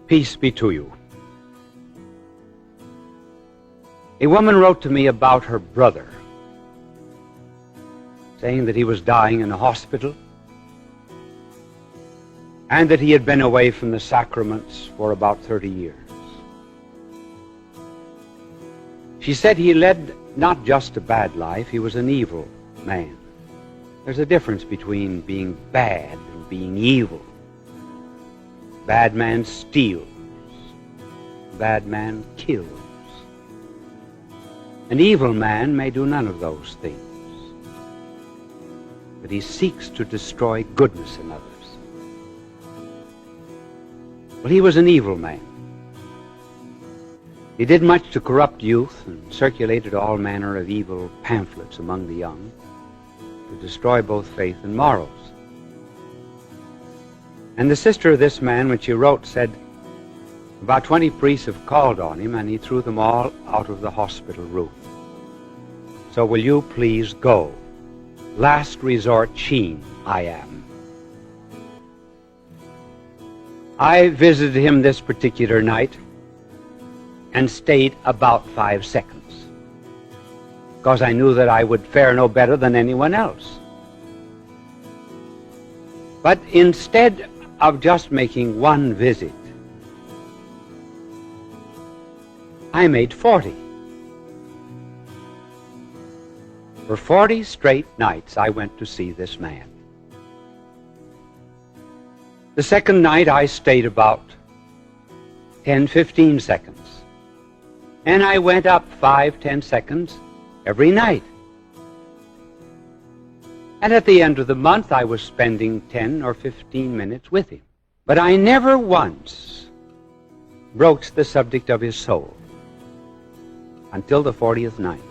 Peace be to you. A woman wrote to me about her brother, saying that he was dying in a hospital and that he had been away from the sacraments for about 30 years. She said he led not just a bad life, he was an evil man. There's a difference between being bad and being evil. Bad man steals. Bad man kills. An evil man may do none of those things, but he seeks to destroy goodness in others. Well, he was an evil man. He did much to corrupt youth and circulated all manner of evil pamphlets among the young to destroy both faith and morals. And the sister of this man, when she wrote, said, about 20 priests have called on him, and he threw them all out of the hospital room. So will you please go? Last resort, Sheen, I am. I visited him this particular night and stayed about 5 seconds, because I knew that I would fare no better than anyone else. But instead of just making one visit, I made 40. For 40 straight nights I went to see this man. The second night I stayed about 10-15 seconds. And I went up 5-10 seconds every night. And at the end of the month I was spending 10 or 15 minutes with him. But I never once broached the subject of his soul until the 40th night.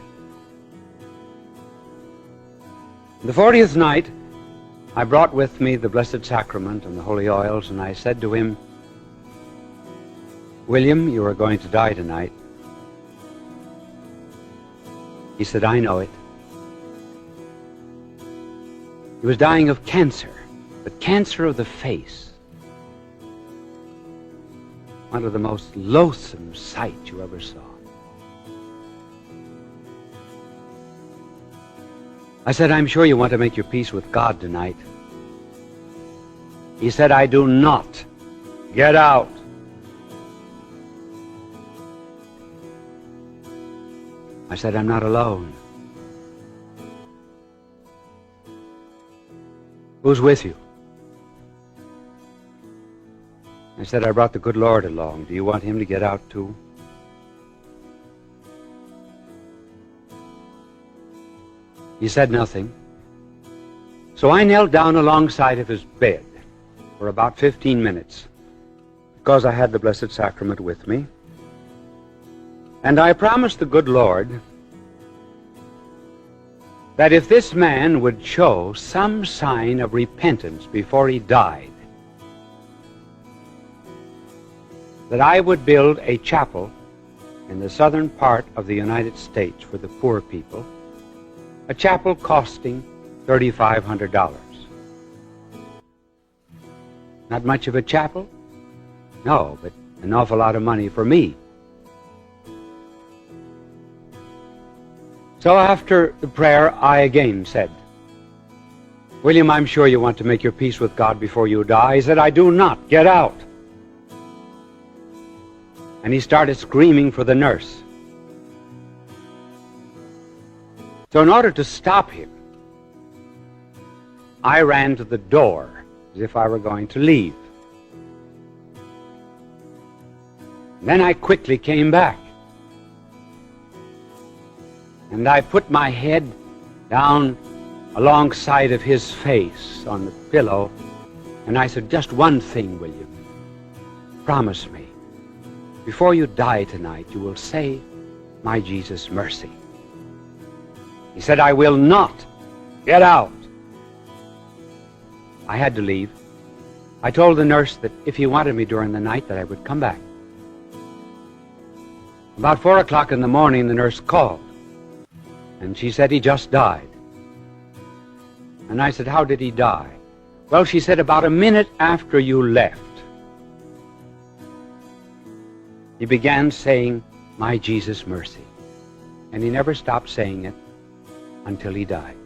The 40th night, I brought with me the Blessed Sacrament and the holy oils, and I said to him, William, you are going to die tonight. He said, I know it. He was dying of cancer, but cancer of the face. One of the most loathsome sights you ever saw. I said, I'm sure you want to make your peace with God tonight. He said, I do not. Get out. I said, I'm not alone. Who's with you? I said, I brought the good Lord along. Do you want him to get out too? He said nothing. So I knelt down alongside of his bed for about 15 minutes because I had the Blessed Sacrament with me. And I promised the good Lord that if this man would show some sign of repentance before he died, that I would build a chapel in the southern part of the United States for the poor people, a chapel costing $3,500. Not much of a chapel? No, but an awful lot of money for me. So after the prayer, I again said, William, I'm sure you want to make your peace with God before you die. He said, I do not. Get out. And he started screaming for the nurse. So in order to stop him, I ran to the door as if I were going to leave. Then I quickly came back. And I put my head down alongside of his face on the pillow, and I said, just one thing, William. Promise me, before you die tonight, you will say, my Jesus, mercy. He said, I will not. Get out. I had to leave. I told the nurse that if he wanted me during the night, that I would come back. About 4 o'clock in the morning, the nurse called. And she said he just died. And I said, how did he die? Well, she said, about a minute after you left, he began saying, "My Jesus, mercy." And he never stopped saying it until he died.